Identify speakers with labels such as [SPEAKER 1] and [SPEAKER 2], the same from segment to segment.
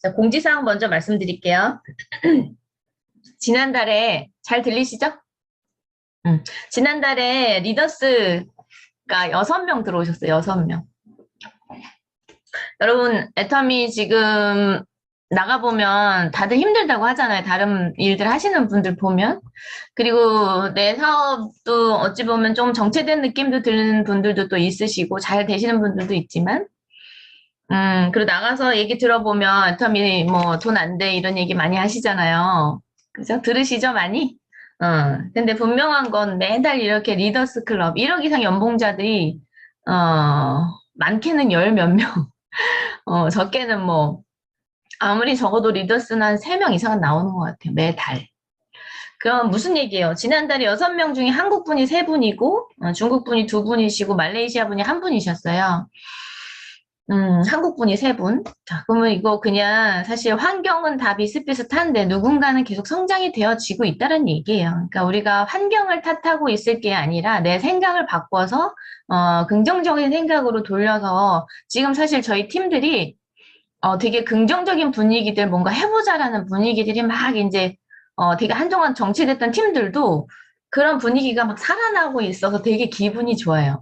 [SPEAKER 1] 자, 공지사항 먼저 말씀드릴게요. 지난달에 잘 들리시죠? 지난달에 리더스가 6명 들어오셨어요. 6명. 여러분, 애터미 지금 나가보면 다들 힘들다고 하잖아요. 다른 일들 하시는 분들 보면. 그리고 내 사업도 어찌 보면 좀 정체된 느낌도 드는 분들도 또 있으시고 잘 되시는 분들도 있지만 그리고 나가서 얘기 들어보면 애터미 뭐 돈 안 돼 이런 얘기 많이 하시잖아요. 그죠? 들으시죠, 많이? 근데 분명한 건 매달 이렇게 리더스 클럽 1억 이상 연봉자들이 많게는 열 몇 명, 적게는 뭐 아무리 적어도 리더스는 한 3명 이상은 나오는 것 같아요, 매달. 그럼 무슨 얘기예요? 지난달에 6명 중에 한국분이 3분이고 중국분이 2분이시고 말레이시아분이 1분이셨어요. 한국분이 3분. 자, 그러면 이거 그냥 사실 환경은 다 비슷비슷한데 누군가는 계속 성장이 되어지고 있다는 얘기예요. 그러니까 우리가 환경을 탓하고 있을 게 아니라 내 생각을 바꿔서 긍정적인 생각으로 돌려서 지금 사실 저희 팀들이 되게 긍정적인 분위기들 뭔가 해보자라는 분위기들이 막 이제 되게 한동안 정체됐던 팀들도 그런 분위기가 막 살아나고 있어서 되게 기분이 좋아요.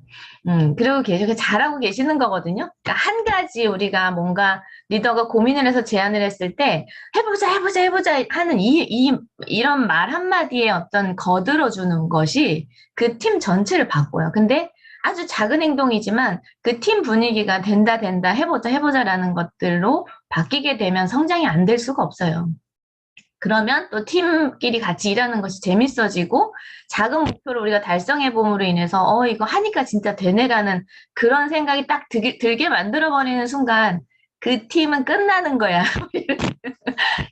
[SPEAKER 1] 그리고 계속 잘하고 계시는 거거든요. 그러니까 한 가지 우리가 뭔가 리더가 고민을 해서 제안을 했을 때 해보자, 해보자, 해보자 하는 이런 말 한마디에 어떤 거들어주는 것이 그 팀 전체를 바꿔요. 근데 아주 작은 행동이지만 그 팀 분위기가 된다, 된다, 해보자, 해보자라는 것들로 바뀌게 되면 성장이 안 될 수가 없어요. 그러면 또 팀끼리 같이 일하는 것이 재밌어지고 작은 목표를 우리가 달성해 봄으로 인해서 이거 하니까 진짜 되네라는 그런 생각이 딱 들게 만들어버리는 순간 그 팀은 끝나는 거야.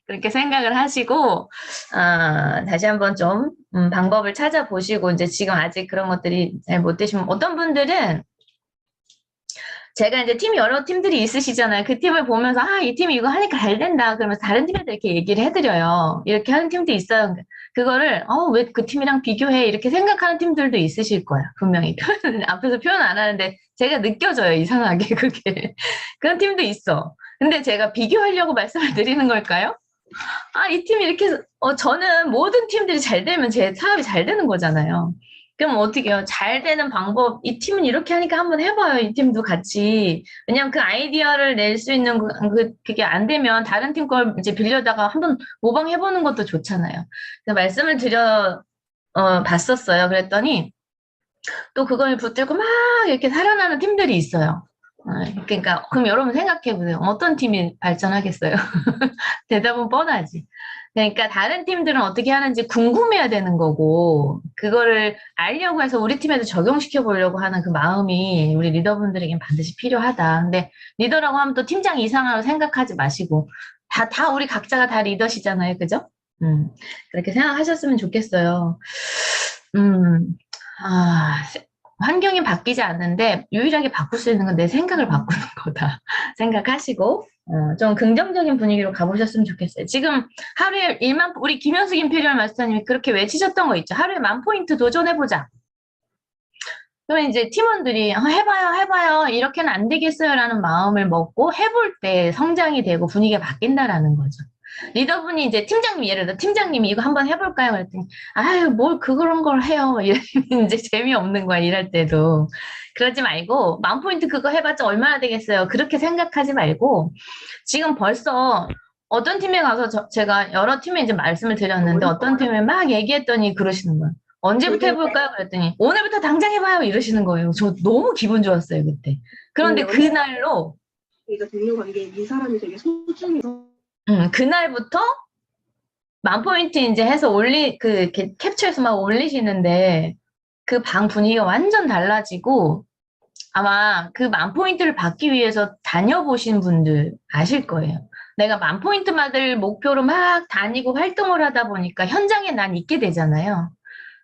[SPEAKER 1] 그렇게 생각을 하시고 다시 한번 좀 방법을 찾아보시고 이제 지금 아직 그런 것들이 잘 못 되시면 어떤 분들은 제가 이제 팀 여러 팀들이 있으시잖아요. 그 팀을 보면서 이 팀이 이거 하니까 잘 된다. 그러면서 다른 팀한테 이렇게 얘기를 해드려요. 이렇게 하는 팀도 있어요. 그거를 왜 그 팀이랑 비교해? 이렇게 생각하는 팀들도 있으실 거야. 분명히 앞에서 표현 안 하는데 제가 느껴져요. 이상하게 그게 그런 팀도 있어. 근데 제가 비교하려고 말씀을 드리는 걸까요? 이 팀이 이렇게 해서, 저는 모든 팀들이 잘 되면 제 사업이 잘 되는 거잖아요. 그럼 어떻게 해요? 잘 되는 방법, 이 팀은 이렇게 하니까 한번 해봐요. 이 팀도 같이. 왜냐면 그 아이디어를 낼 수 있는 그게 안 되면 다른 팀 걸 이제 빌려다가 한번 모방해보는 것도 좋잖아요. 말씀을 봤었어요. 그랬더니 또 그걸 붙들고 막 이렇게 살아나는 팀들이 있어요. 그러니까, 그럼 여러분 생각해보세요. 어떤 팀이 발전하겠어요? 대답은 뻔하지. 그러니까 다른 팀들은 어떻게 하는지 궁금해야 되는 거고, 그거를 알려고 해서 우리 팀에도 적용시켜 보려고 하는 그 마음이 우리 리더분들에겐 반드시 필요하다. 근데 리더라고 하면 또 팀장 이상으로 생각하지 마시고, 다 우리 각자가 다 리더시잖아요. 그죠? 그렇게 생각하셨으면 좋겠어요. 음, 아, 환경이 바뀌지 않는데 유일하게 바꿀 수 있는 건 내 생각을 바꾸는 거다 생각하시고 좀 긍정적인 분위기로 가보셨으면 좋겠어요. 지금 하루에 우리 김현숙 임페리얼 마스터님이 그렇게 외치셨던 거 있죠. 하루에 10,000포인트 도전해보자. 그러면 이제 팀원들이 해봐요, 해봐요. 이렇게는 안 되겠어요라는 마음을 먹고 해볼 때 성장이 되고 분위기가 바뀐다라는 거죠. 리더분이 이제 팀장님, 예를 들어 팀장님이 이거 한번 해볼까요? 그랬더니 아유, 뭘 그런 걸 해요. 이러면 이제 재미없는 거야, 일할 때도. 그러지 말고 10,000포인트 그거 해봤자 얼마나 되겠어요. 그렇게 생각하지 말고 지금 벌써 어떤 팀에 가서 제가 여러 팀에 이제 말씀을 드렸는데 어떤 팀에 막 얘기했더니 그러시는 거예요. 언제부터 해볼까요? 그랬더니 오늘부터 당장 해봐요 이러시는 거예요. 저 너무 기분 좋았어요 그때. 그런데 그날로
[SPEAKER 2] 우리가 동료 관계에 이 사람이 되게 소중해서
[SPEAKER 1] 그날부터 10,000포인트 이제 해서 캡처해서 막 올리시는데 그 방 분위기가 완전 달라지고 아마 그 10,000포인트를 받기 위해서 다녀보신 분들 아실 거예요. 내가 10,000포인트 받을 목표로 막 다니고 활동을 하다 보니까 현장에 난 있게 되잖아요.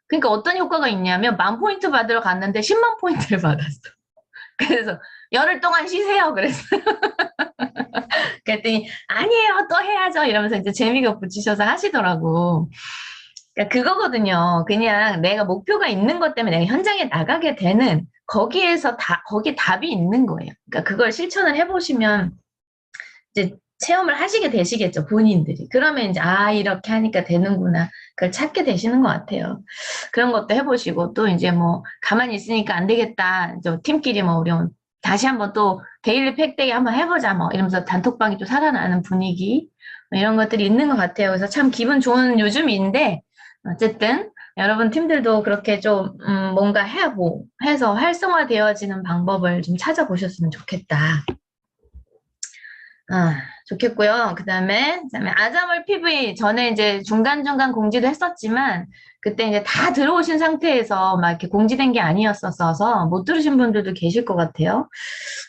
[SPEAKER 1] 그러니까 어떤 효과가 있냐면 10,000포인트 받으러 갔는데 10만 포인트를 받았어. 그래서 열흘 동안 쉬세요. 그랬어. 그랬더니 아니에요. 또 해야죠. 이러면서 이제 재미가 붙이셔서 하시더라고. 그러니까 그거거든요. 그냥 내가 목표가 있는 것 때문에 내가 현장에 나가게 되는 거기에 답이 있는 거예요. 그러니까 그걸 실천을 해보시면 이제 체험을 하시게 되시겠죠, 본인들이. 그러면 이제, 아, 이렇게 하니까 되는구나. 그걸 찾게 되시는 것 같아요. 그런 것도 해보시고, 또 이제 뭐, 가만히 있으니까 안 되겠다. 이제 팀끼리 뭐, 우리 다시 한번 또 데일리 팩데이 한번 해보자. 뭐, 이러면서 단톡방이 또 살아나는 분위기. 뭐 이런 것들이 있는 것 같아요. 그래서 참 기분 좋은 요즘인데, 어쨌든, 여러분 팀들도 그렇게 좀, 뭔가 해서 활성화되어지는 방법을 좀 찾아보셨으면 좋겠다. 아, 좋겠고요. 그다음에 아자몰 PV 전에 이제 중간중간 공지도 했었지만 그때 이제 다 들어오신 상태에서 막 이렇게 공지된 게 아니었어서 못 들으신 분들도 계실 것 같아요.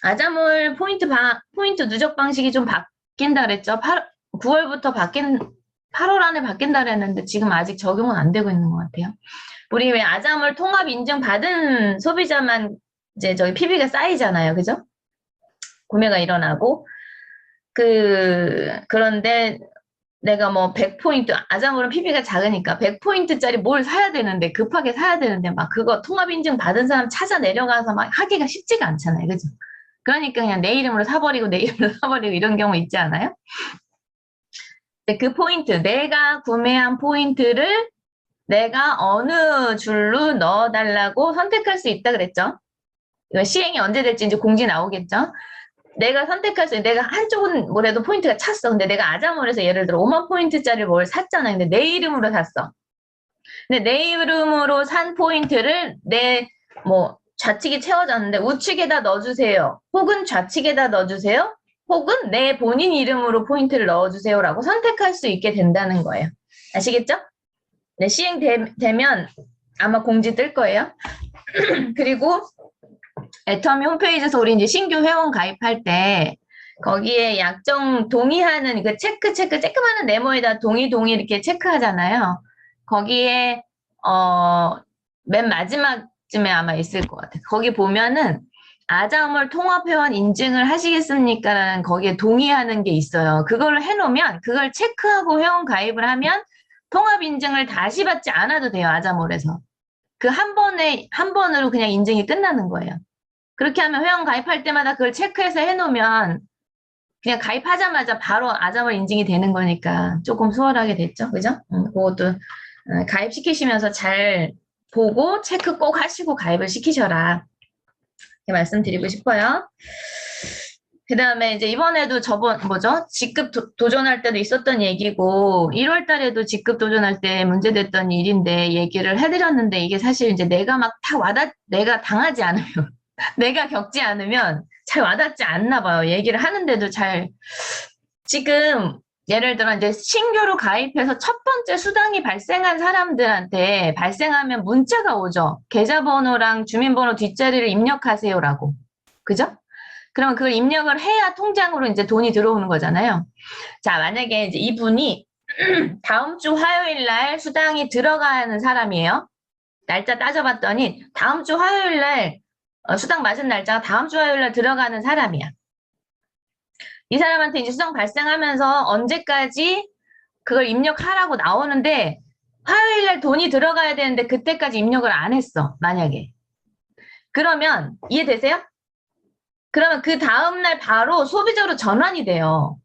[SPEAKER 1] 아자몰 포인트 누적 방식이 좀 바뀐다 그랬죠. 9월부터 8월 안에 바뀐다 그랬는데 지금 아직 적용은 안 되고 있는 것 같아요. 우리 왜 아자몰 통합 인증 받은 소비자만 이제 저기 PV가 쌓이잖아요. 그죠? 구매가 일어나고 그런데 내가 뭐 100포인트, 아자몰은 PB가 작으니까 100포인트짜리 뭘 사야 되는데, 급하게 사야 되는데, 막 그거 통합인증 받은 사람 찾아 내려가서 막 하기가 쉽지가 않잖아요. 그죠? 그러니까 그냥 내 이름으로 사버리고 내 이름으로 사버리고 이런 경우 있지 않아요? 근데 그 포인트, 내가 구매한 포인트를 내가 어느 줄로 넣어달라고 선택할 수 있다 그랬죠? 이거 시행이 언제 될지 이제 공지 나오겠죠? 내가 선택할 수, 내가 한쪽은 뭐래도 포인트가 찼어. 근데 내가 아자몰에서 예를 들어 5만 포인트짜리 뭘 샀잖아. 근데 내 이름으로 샀어. 근데 내 이름으로 산 포인트를 뭐, 좌측이 채워졌는데 우측에다 넣어주세요. 혹은 좌측에다 넣어주세요. 혹은 내 본인 이름으로 포인트를 넣어주세요라고 선택할 수 있게 된다는 거예요. 아시겠죠? 네, 시행되면 아마 공지 뜰 거예요. 그리고 애터미 홈페이지에서 우리 이제 신규 회원 가입할 때 거기에 약정 동의하는 그 체크하는 네모에다 동의 이렇게 체크하잖아요. 거기에 맨 마지막쯤에 아마 있을 것 같아요. 거기 보면은 아자몰 통합회원 인증을 하시겠습니까? 라는 거기에 동의하는 게 있어요. 그걸 해놓으면 그걸 체크하고 회원 가입을 하면 통합 인증을 다시 받지 않아도 돼요. 아자몰에서. 그 한 번으로 그냥 인증이 끝나는 거예요. 그렇게 하면 회원 가입할 때마다 그걸 체크해서 해놓으면 그냥 가입하자마자 바로 아자몰 인증이 되는 거니까 조금 수월하게 됐죠. 그죠? 그것도 가입시키시면서 잘 보고 체크 꼭 하시고 가입을 시키셔라. 이렇게 말씀드리고 싶어요. 그 다음에 이제 이번에도 직급 도전할 때도 있었던 얘기고, 1월 달에도 직급 도전할 때 문제됐던 일인데 얘기를 해드렸는데 이게 사실 이제 내가 막 내가 당하지 않으면, 내가 겪지 않으면 잘 와닿지 않나 봐요. 얘기를 하는데도 지금 예를 들어 이제 신규로 가입해서 첫 번째 수당이 발생한 사람들한테 발생하면 문자가 오죠. 계좌번호랑 주민번호 뒷자리를 입력하세요라고. 그죠? 그럼 그걸 입력을 해야 통장으로 이제 돈이 들어오는 거잖아요. 자, 만약에 이제 이분이 다음 주 화요일 날 수당이 들어가는 사람이에요. 날짜 따져봤더니 다음 주 화요일 날 수당 맞은 날짜가 다음 주 화요일 날 들어가는 사람이야. 이 사람한테 이제 수당 발생하면서 언제까지 그걸 입력하라고 나오는데 화요일 날 돈이 들어가야 되는데 그때까지 입력을 안 했어. 만약에. 그러면 이해되세요? 그러면 그 다음날 바로 소비자로 전환이 돼요.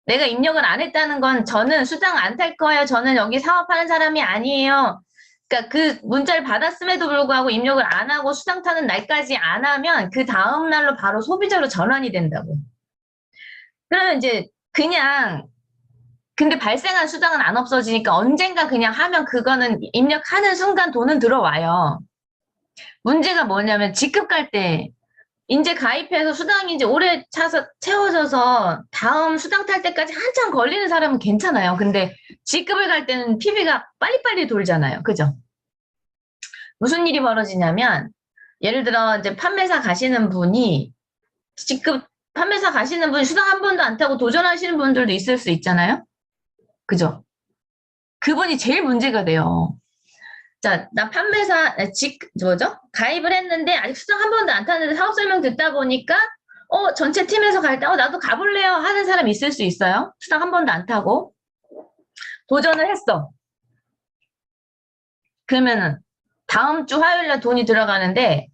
[SPEAKER 1] 내가 입력을 안 했다는 건 저는 수당 안 탈 거예요. 저는 여기 사업하는 사람이 아니에요. 그러니까 그 문자를 받았음에도 불구하고 입력을 안 하고 수당 타는 날까지 안 하면 그 다음날로 바로 소비자로 전환이 된다고. 그러면 이제 그냥 근데 발생한 수당은 안 없어지니까 언젠가 그냥 하면 그거는 입력하는 순간 돈은 들어와요. 문제가 뭐냐면 직급 갈 때 이제 가입해서 수당이 이제 오래 차서 채워져서 다음 수당 탈 때까지 한참 걸리는 사람은 괜찮아요. 근데 직급을 갈 때는 PB가 빨리빨리 돌잖아요. 그죠? 무슨 일이 벌어지냐면 예를 들어 이제 판매사 가시는 분이 직급 판매사 가시는 분이 수당 한 번도 안 타고 도전하시는 분들도 있을 수 있잖아요. 그죠? 그분이 제일 문제가 돼요. 자, 나 판매사, 가입을 했는데 아직 수당 한 번도 안 탔는데 사업 설명 듣다 보니까, 전체 팀에서 갈 때, 나도 가볼래요 하는 사람 있을 수 있어요. 수당 한 번도 안 타고. 도전을 했어. 그러면은, 다음 주 화요일 날 돈이 들어가는데,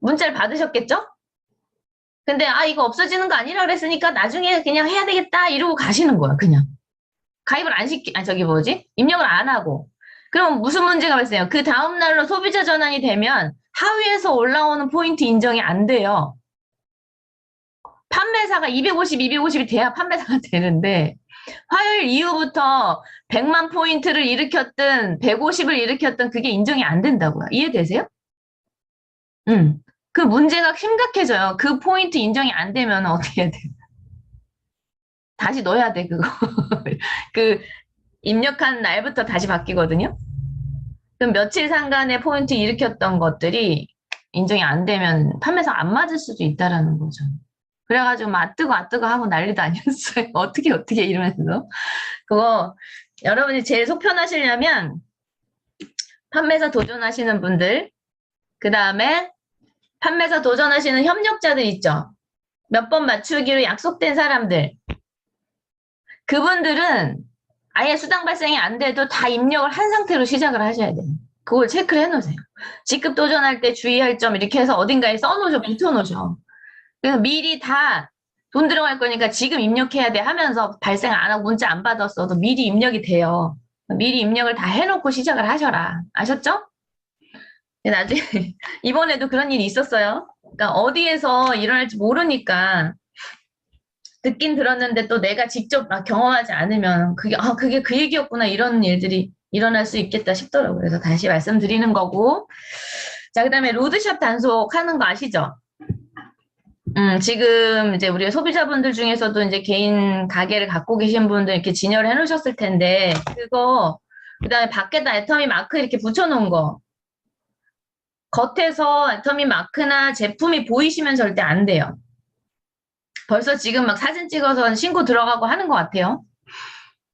[SPEAKER 1] 문자를 받으셨겠죠? 근데 이거 없어지는 거 아니라 그랬으니까 나중에 그냥 해야 되겠다 이러고 가시는 거야, 그냥. 가입을 안 시키, 저기 뭐지? 입력을 안 하고. 그럼 무슨 문제가 발생해요? 그 다음 날로 소비자 전환이 되면 하위에서 올라오는 포인트 인정이 안 돼요. 판매사가 250, 250이 돼야 판매사가 되는데 화요일 이후부터 100만 포인트를 일으켰든 150을 일으켰든 그게 인정이 안 된다고요. 이해되세요? 그 문제가 심각해져요. 그 포인트 인정이 안 되면 어떻게 해야 돼? 다시 넣어야 돼, 그거. 그 입력한 날부터 다시 바뀌거든요. 그럼 며칠 상간의 포인트 일으켰던 것들이 인정이 안 되면 판매사 안 맞을 수도 있다라는 거죠. 그래가지고 막 뜨거 하고 난리도 아니었어요. 어떻게 이러면서. 그거 여러분이 제일 속 편하시려면 판매사 도전하시는 분들, 그 다음에 판매사 도전하시는 협력자들 있죠. 몇 번 맞추기로 약속된 사람들. 그분들은 아예 수당 발생이 안 돼도 다 입력을 한 상태로 시작을 하셔야 돼요. 그걸 체크를 해놓으세요. 직급 도전할 때 주의할 점 이렇게 해서 어딘가에 써놓으셔, 붙여놓으셔. 그래서 미리 다 돈 들어갈 거니까 지금 입력해야 돼 하면서 발생 안 하고 문자 안 받았어도 미리 입력이 돼요. 미리 입력을 다 해놓고 시작을 하셔라. 아셨죠? 나중에 이번에도 그런 일이 있었어요. 그러니까 어디에서 일어날지 모르니까 듣긴 들었는데 또 내가 직접 경험하지 않으면 그게 그 얘기였구나 이런 일들이 일어날 수 있겠다 싶더라고요. 그래서 다시 말씀드리는 거고. 자, 그다음에 로드샵 단속하는 거 아시죠? 지금 이제 우리 소비자분들 중에서도 이제 개인 가게를 갖고 계신 분들 이렇게 진열을 해놓으셨을 텐데 그거 그다음에 밖에다 애터미 마크 이렇게 붙여놓은 거 겉에서 애터미 마크나 제품이 보이시면 절대 안 돼요. 벌써 지금 막 사진 찍어서 신고 들어가고 하는 것 같아요.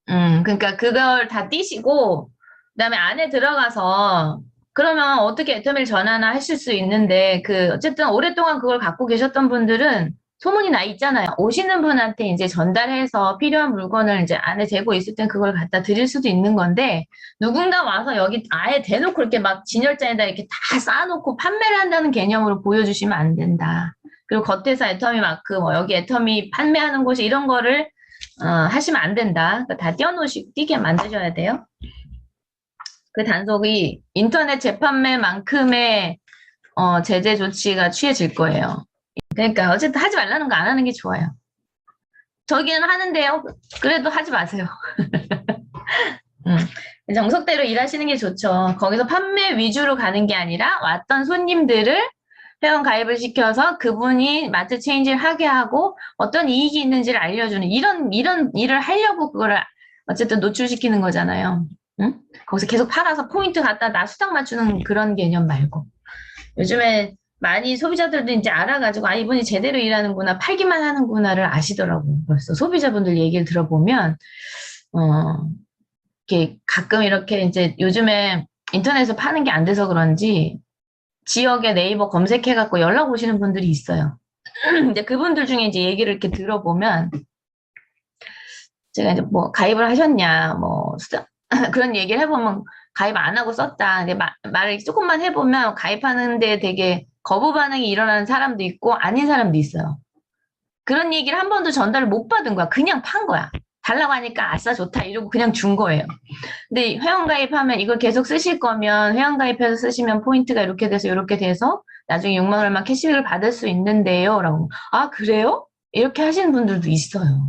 [SPEAKER 1] 그러니까 그걸 다 띄시고 그다음에 안에 들어가서 그러면 어떻게 애터미를 전하나 하실 수 있는데 어쨌든 오랫동안 그걸 갖고 계셨던 분들은 소문이 나 있잖아요. 오시는 분한테 이제 전달해서 필요한 물건을 이제 안에 재고 있을 땐 그걸 갖다 드릴 수도 있는 건데 누군가 와서 여기 아예 대놓고 이렇게 막 진열장에다 이렇게 다 쌓아놓고 판매를 한다는 개념으로 보여주시면 안 된다. 그리고 겉에서 애터미 마크, 여기 애터미 판매하는 곳이 이런 거를 하시면 안 된다. 다 띄게 만드셔야 돼요. 그 단속이 인터넷 재판매만큼의 제재 조치가 취해질 거예요. 그러니까 어쨌든 하지 말라는 거 안 하는 게 좋아요. 저기는 하는데요. 그래도 하지 마세요. 정석대로 일하시는 게 좋죠. 거기서 판매 위주로 가는 게 아니라 왔던 손님들을 회원 가입을 시켜서 그분이 마트 체인지를 하게 하고 어떤 이익이 있는지를 알려주는 이런 일을 하려고 그거를 어쨌든 노출시키는 거잖아요. 응? 거기서 계속 팔아서 포인트 갖다 나 수당 맞추는 그런 개념 말고. 요즘에 많이 소비자들도 이제 알아가지고 이분이 제대로 일하는구나, 팔기만 하는구나를 아시더라고요. 벌써 소비자분들 얘기를 들어보면 이렇게 가끔 이렇게 이제 요즘에 인터넷에서 파는 게 안 돼서 그런지 지역에 네이버 검색해갖고 연락 오시는 분들이 있어요. 이제 그분들 중에 이제 얘기를 이렇게 들어보면 제가 이제 뭐 가입을 하셨냐, 뭐 수당 그런 얘기를 해보면 가입 안 하고 썼다. 근데 말을 조금만 해보면 가입하는데 되게 거부 반응이 일어나는 사람도 있고 아닌 사람도 있어요. 그런 얘기를 한 번도 전달을 못 받은 거야. 그냥 판 거야. 달라고 하니까 아싸 좋다 이러고 그냥 준 거예요. 근데 회원 가입하면 이걸 계속 쓰실 거면 회원 가입해서 쓰시면 포인트가 이렇게 돼서 나중에 6만 얼마 캐시백을 받을 수 있는데요. 라고. 그래요? 이렇게 하시는 분들도 있어요.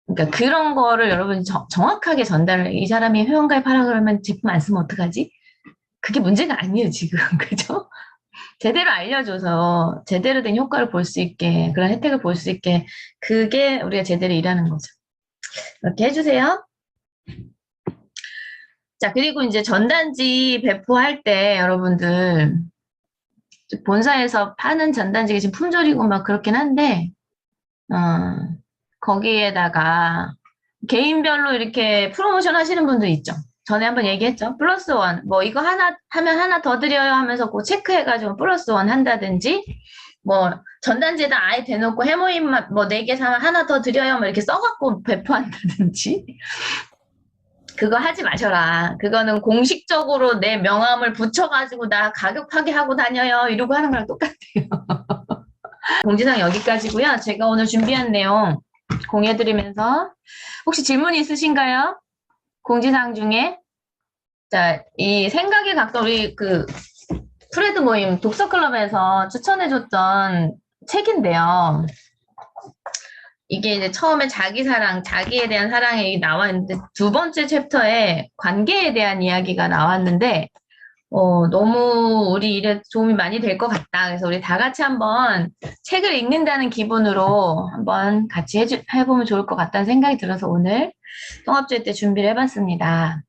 [SPEAKER 1] 그러니까 그런 거를 여러분이 정확하게 전달을 이 사람이 회원가입하라 그러면 제품 안 쓰면 어떡하지? 그게 문제가 아니에요 지금. 그죠? 제대로 알려줘서 제대로 된 효과를 볼 수 있게 그런 혜택을 볼 수 있게 그게 우리가 제대로 일하는 거죠. 이렇게 해주세요. 자, 그리고 이제 전단지 배포할 때 여러분들 본사에서 파는 전단지가 지금 품절이고 막 그렇긴 한데 거기에다가 개인별로 이렇게 프로모션 하시는 분들 있죠. 전에 한번 얘기했죠. 플러스 원, 뭐 이거 하나 하면 하나 더 드려요 하면서 그 체크해가지고 플러스 원 한다든지 뭐 전단지에다 아예 대놓고 해모임 뭐 4개 사면 하나 더 드려요 뭐 이렇게 써갖고 배포한다든지 그거 하지 마셔라. 그거는 공식적으로 내 명함을 붙여가지고 나 가격 파괴하고 다녀요 이러고 하는 거랑 똑같아요. 공지사항 여기까지고요. 제가 오늘 준비한 내용 공유해드리면서 혹시 질문 있으신가요? 공지사항 중에. 자, 이 생각에 가까운 우리 그 프레드 모임 독서클럽에서 추천해줬던 책인데요. 이게 이제 처음에 자기 사랑, 자기에 대한 사랑이 나와 있는데 두 번째 챕터에 관계에 대한 이야기가 나왔는데 너무 우리 일에 도움이 많이 될 것 같다. 그래서 우리 다 같이 한번 책을 읽는다는 기분으로 한번 같이 해보면 좋을 것 같다는 생각이 들어서 오늘 통합주의 때 준비를 해봤습니다.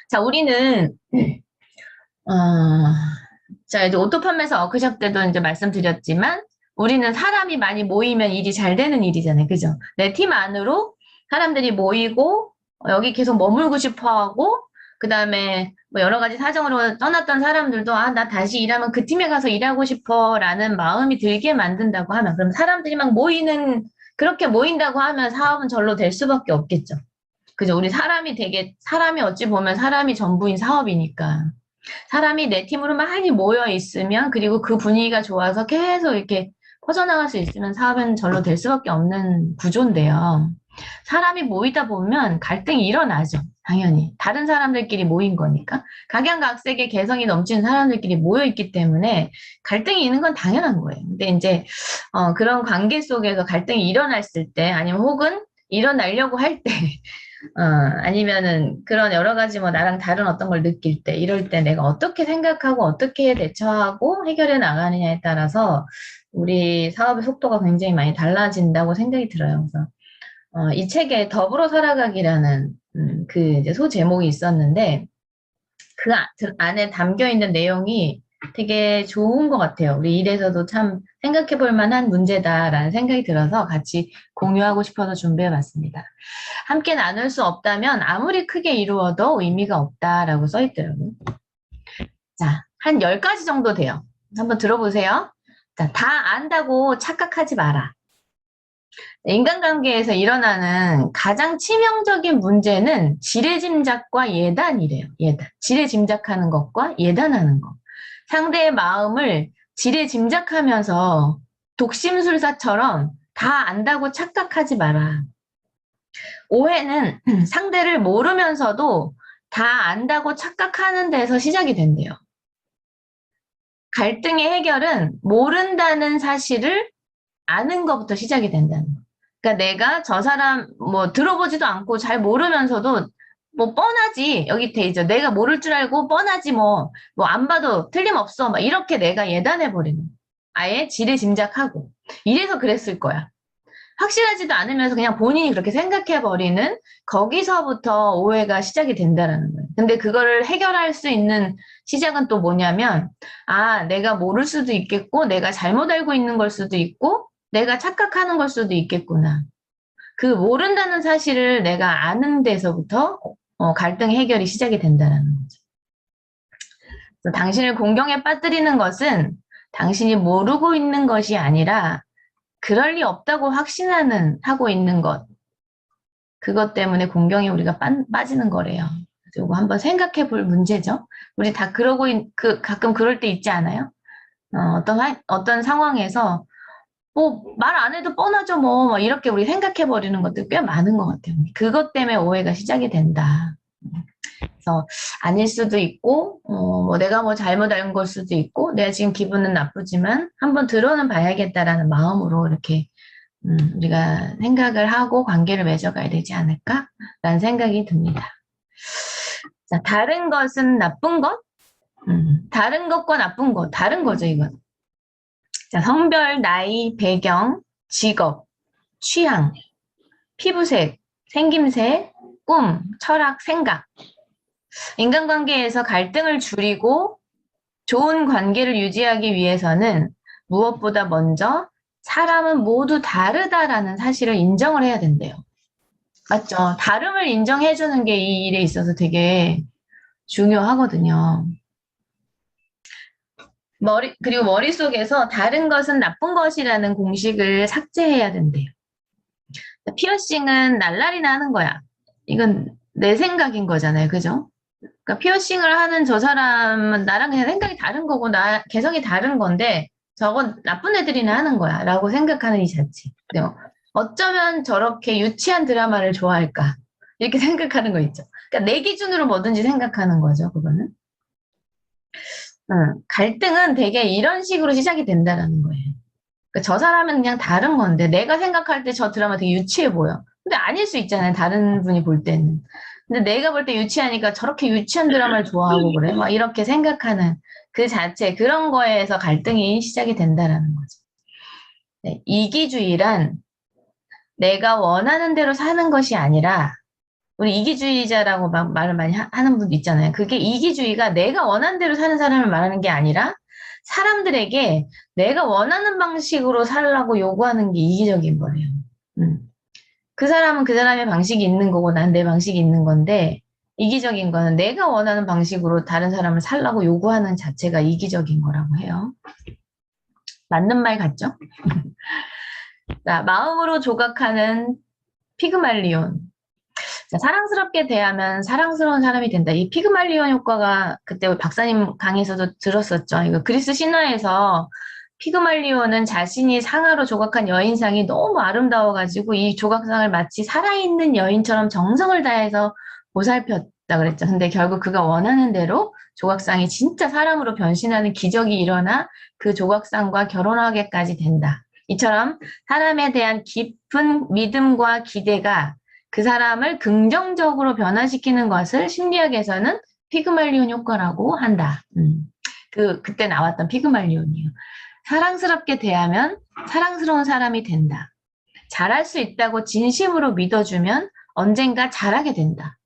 [SPEAKER 1] 자, 우리는 자, 이제 오토 판매사 워크숍 때도 이제 말씀드렸지만 우리는 사람이 많이 모이면 일이 잘 되는 일이잖아요. 그죠? 내 팀 안으로 사람들이 모이고 여기 계속 머물고 싶어 하고 그 다음에 뭐 여러 가지 사정으로 떠났던 사람들도 나 다시 일하면 그 팀에 가서 일하고 싶어 라는 마음이 들게 만든다고 하면 그럼 사람들이 막 그렇게 모인다고 하면 사업은 절로 될 수밖에 없겠죠. 그죠? 우리 사람이 어찌 보면 사람이 전부인 사업이니까. 사람이 내 팀으로 많이 모여 있으면 그리고 그 분위기가 좋아서 계속 이렇게 퍼져나갈 수 있으면 사업은 절로 될 수밖에 없는 구조인데요. 사람이 모이다 보면 갈등이 일어나죠. 당연히. 다른 사람들끼리 모인 거니까. 각양각색의 개성이 넘치는 사람들끼리 모여 있기 때문에 갈등이 있는 건 당연한 거예요. 근데 이제 그런 관계 속에서 갈등이 일어났을 때 아니면 혹은 일어나려고 할 때 아니면은 그런 여러 가지 뭐 나랑 다른 어떤 걸 느낄 때, 이럴 때 내가 어떻게 생각하고 어떻게 대처하고 해결해 나가느냐에 따라서 우리 사업의 속도가 굉장히 많이 달라진다고 생각이 들어요. 그래서 이 책에 더불어 살아가기라는 그 이제 소제목이 있었는데 그 안에 담겨 있는 내용이 되게 좋은 것 같아요. 우리 일에서도 참 생각해 볼 만한 문제다라는 생각이 들어서 같이 공유하고 싶어서 준비해 봤습니다. 함께 나눌 수 없다면 아무리 크게 이루어도 의미가 없다라고 써 있더라고요. 자, 한 10가지 정도 돼요. 한번 들어보세요. 자, 다 안다고 착각하지 마라. 인간관계에서 일어나는 가장 치명적인 문제는 지레짐작과 예단이래요. 예단. 지레짐작하는 것과 예단하는 것. 상대의 마음을 지레짐작하면서 독심술사처럼 다 안다고 착각하지 마라. 오해는 상대를 모르면서도 다 안다고 착각하는 데서 시작이 된대요. 갈등의 해결은 모른다는 사실을 아는 것부터 시작이 된다는 거. 그러니까 내가 저 사람 뭐 들어보지도 않고 잘 모르면서도 뭐 뻔하지 여기 돼 있죠. 내가 모를 줄 알고 뻔하지 뭐 안 봐도 틀림없어 막 이렇게 내가 예단해 버리는 아예 지레짐작하고 이래서 그랬을 거야. 확실하지도 않으면서 그냥 본인이 그렇게 생각해 버리는 거기서부터 오해가 시작이 된다라는 거예요. 근데 그거를 해결할 수 있는 시작은 또 뭐냐면 내가 모를 수도 있겠고 내가 잘못 알고 있는 걸 수도 있고 내가 착각하는 걸 수도 있겠구나. 그 모른다는 사실을 내가 아는 데서부터 갈등 해결이 시작이 된다는 거죠. 그래서 당신을 공경에 빠뜨리는 것은 당신이 모르고 있는 것이 아니라 그럴 리 없다고 하고 있는 것. 그것 때문에 공경에 우리가 빠지는 거래요. 그리고 한번 생각해 볼 문제죠. 우리 다 가끔 그럴 때 있지 않아요? 어떤 상황에서 말 안 해도 뻔하죠 뭐 이렇게 우리 생각해 버리는 것들 꽤 많은 것 같아요. 그것 때문에 오해가 시작이 된다. 그래서 아닐 수도 있고 내가 뭐 잘못 알은 걸 수도 있고 내가 지금 기분은 나쁘지만 한번 들어는 봐야겠다라는 마음으로 이렇게 우리가 생각을 하고 관계를 맺어가야 되지 않을까라는 생각이 듭니다. 자, 다른 것은 나쁜 것? 다른 것과 나쁜 것, 다른 거죠 이건. 자, 성별, 나이, 배경, 직업, 취향, 피부색, 생김새, 꿈, 철학, 생각. 인간관계에서 갈등을 줄이고 좋은 관계를 유지하기 위해서는 무엇보다 먼저 사람은 모두 다르다라는 사실을 인정을 해야 된대요. 맞죠? 다름을 인정해주는 게 이 일에 있어서 되게 중요하거든요. 그리고 머릿속에서 다른 것은 나쁜 것이라는 공식을 삭제해야 된대요. 피어싱은 날라리나 하는 거야. 이건 내 생각인 거잖아요. 그죠? 그러니까 피어싱을 하는 저 사람은 나랑 그냥 생각이 다른 거고 개성이 다른 건데 저건 나쁜 애들이나 하는 거야 라고 생각하는 이 자체. 어쩌면 저렇게 유치한 드라마를 좋아할까 이렇게 생각하는 거 있죠. 그러니까 내 기준으로 뭐든지 생각하는 거죠. 그거는. 갈등은 되게 이런 식으로 시작이 된다라는 거예요. 그러니까 저 사람은 그냥 다른 건데 내가 생각할 때 저 드라마 되게 유치해 보여. 근데 아닐 수 있잖아요. 다른 분이 볼 때는. 근데 내가 볼 때 유치하니까 저렇게 유치한 드라마를 좋아하고 그래. 막 이렇게 생각하는 그 자체 그런 거에서 갈등이 시작이 된다라는 거죠. 네, 이기주의란 내가 원하는 대로 사는 것이 아니라 우리 이기주의자라고 막 말을 많이 하는 분도 있잖아요. 그게 이기주의가 내가 원하는 대로 사는 사람을 말하는 게 아니라 사람들에게 내가 원하는 방식으로 살라고 요구하는 게 이기적인 거예요. 음. 그 사람은 그 사람의 방식이 있는 거고 난 내 방식이 있는 건데 이기적인 거는 내가 원하는 방식으로 다른 사람을 살라고 요구하는 자체가 이기적인 거라고 해요. 맞는 말 같죠? 자, 마음으로 조각하는 피그말리온. 자, 사랑스럽게 대하면 사랑스러운 사람이 된다. 이 피그말리온 효과가 그때 박사님 강의에서도 들었었죠. 이거 그리스 신화에서 피그말리온은 자신이 상아로 조각한 여인상이 너무 아름다워가지고 이 조각상을 마치 살아있는 여인처럼 정성을 다해서 보살폈다 그랬죠. 근데 결국 그가 원하는 대로 조각상이 진짜 사람으로 변신하는 기적이 일어나 그 조각상과 결혼하게까지 된다. 이처럼 사람에 대한 깊은 믿음과 기대가 그 사람을 긍정적으로 변화시키는 것을 심리학에서는 피그말리온 효과라고 한다. 그때 나왔던 피그말리온이에요. 사랑스럽게 대하면 사랑스러운 사람이 된다. 잘할 수 있다고 진심으로 믿어주면 언젠가 잘하게 된다.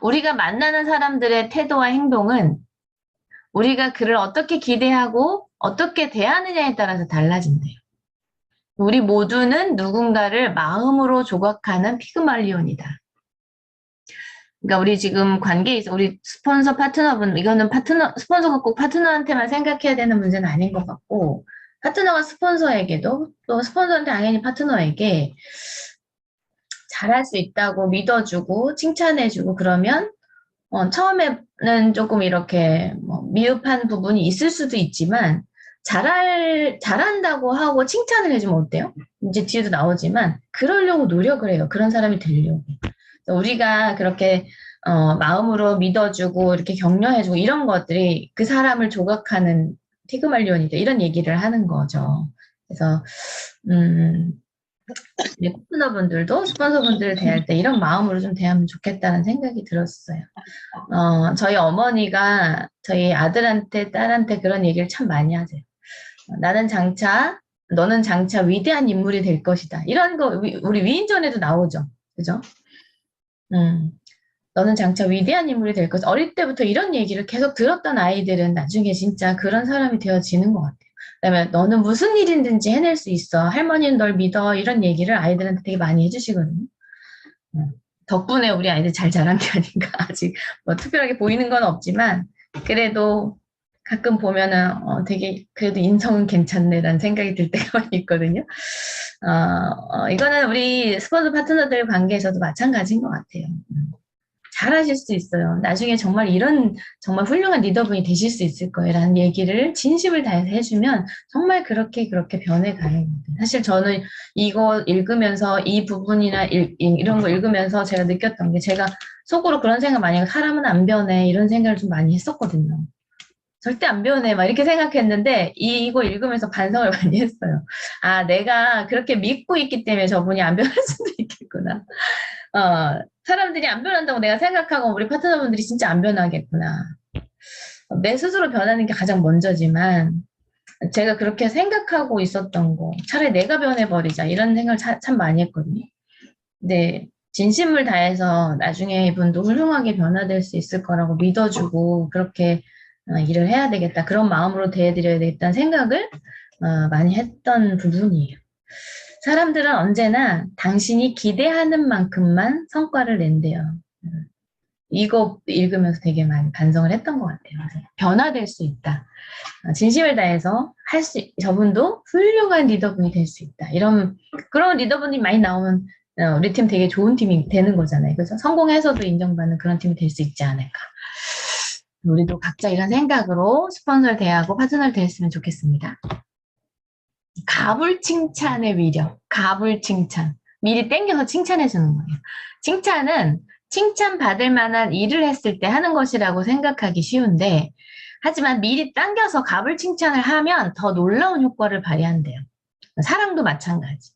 [SPEAKER 1] 우리가 만나는 사람들의 태도와 행동은 우리가 그를 어떻게 기대하고 어떻게 대하느냐에 따라서 달라진대요. 우리 모두는 누군가를 마음으로 조각하는 피그말리온이다. 그러니까 우리 지금 관계에 있어 우리 스폰서 파트너분 이거는 스폰서가 꼭 파트너한테만 생각해야 되는 문제는 아닌 것 같고 파트너가 스폰서에게도 또 스폰서는 당연히 파트너에게 잘할 수 있다고 믿어주고 칭찬해주고 그러면 처음에는 조금 이렇게 미흡한 부분이 있을 수도 있지만 잘한다고 하고 칭찬을 해주면 어때요? 이제 뒤에도 나오지만 그러려고 노력을 해요. 그런 사람이 되려고. 우리가 그렇게 마음으로 믿어주고 이렇게 격려해주고 이런 것들이 그 사람을 조각하는 피그말리온이다 이런 얘기를 하는 거죠. 그래서 파트너분들도 스폰서분들을 대할 때 이런 마음으로 좀 대하면 좋겠다는 생각이 들었어요. 저희 어머니가 저희 아들한테 딸한테 그런 얘기를 참 많이 하세요. 너는 장차 위대한 인물이 될 것이다. 이런 거 우리 위인전에도 나오죠. 그죠? 너는 장차 위대한 인물이 될 것이다. 어릴 때부터 이런 얘기를 계속 들었던 아이들은 나중에 진짜 그런 사람이 되어지는 것 같아요. 그다음에 너는 무슨 일이든지 해낼 수 있어. 할머니는 널 믿어. 이런 얘기를 아이들한테 되게 많이 해주시거든요. 덕분에 우리 아이들 잘 자란 게 아닌가. 아직 특별하게 보이는 건 없지만 그래도 가끔 보면은 되게 그래도 인성은 괜찮네라는 생각이 들 때가 많이 있거든요. 이거는 우리 스폰서 파트너들 관계에서도 마찬가지인 것 같아요. 잘하실 수 있어요. 나중에 정말 정말 훌륭한 리더분이 되실 수 있을 거예요. 라는 얘기를 진심을 다해서 해주면 정말 그렇게 변해가는 거예요. 사실 저는 이거 읽으면서 이 부분이나 이런 거 읽으면서 제가 느꼈던 게 제가 속으로 그런 생각 많이 하고 사람은 안 변해 이런 생각을 좀 많이 했었거든요. 절대 안 변해 막 이렇게 생각했는데 이거 읽으면서 반성을 많이 했어요. 아, 내가 그렇게 믿고 있기 때문에 저분이 안 변할 수도 있겠구나. 사람들이 안 변한다고 내가 생각하고 우리 파트너분들이 진짜 안 변하겠구나. 내 스스로 변하는 게 가장 먼저지만 제가 그렇게 생각하고 있었던 거 차라리 내가 변해버리자 이런 생각을 참 많이 했거든요. 근데 진심을 다해서 나중에 이분도 훌륭하게 변화될 수 있을 거라고 믿어주고 그렇게 일을 해야 되겠다. 그런 마음으로 대해드려야 되겠다는 생각을 많이 했던 부분이에요. 사람들은 언제나 당신이 기대하는 만큼만 성과를 낸대요. 이거 읽으면서 되게 많이 반성을 했던 것 같아요. 변화될 수 있다. 진심을 다해서 저분도 훌륭한 리더분이 될 수 있다. 그런 리더분이 많이 나오면 우리 팀 되게 좋은 팀이 되는 거잖아요. 그래서 성공해서도 인정받는 그런 팀이 될 수 있지 않을까. 우리도 각자 이런 생각으로 스폰서를 대하고 파트너를 대했으면 좋겠습니다. 가불 칭찬의 위력, 가불 칭찬. 미리 땡겨서 칭찬해 주는 거예요. 칭찬은 칭찬받을 만한 일을 했을 때 하는 것이라고 생각하기 쉬운데, 하지만 미리 당겨서 가불 칭찬을 하면 더 놀라운 효과를 발휘한대요. 사랑도 마찬가지.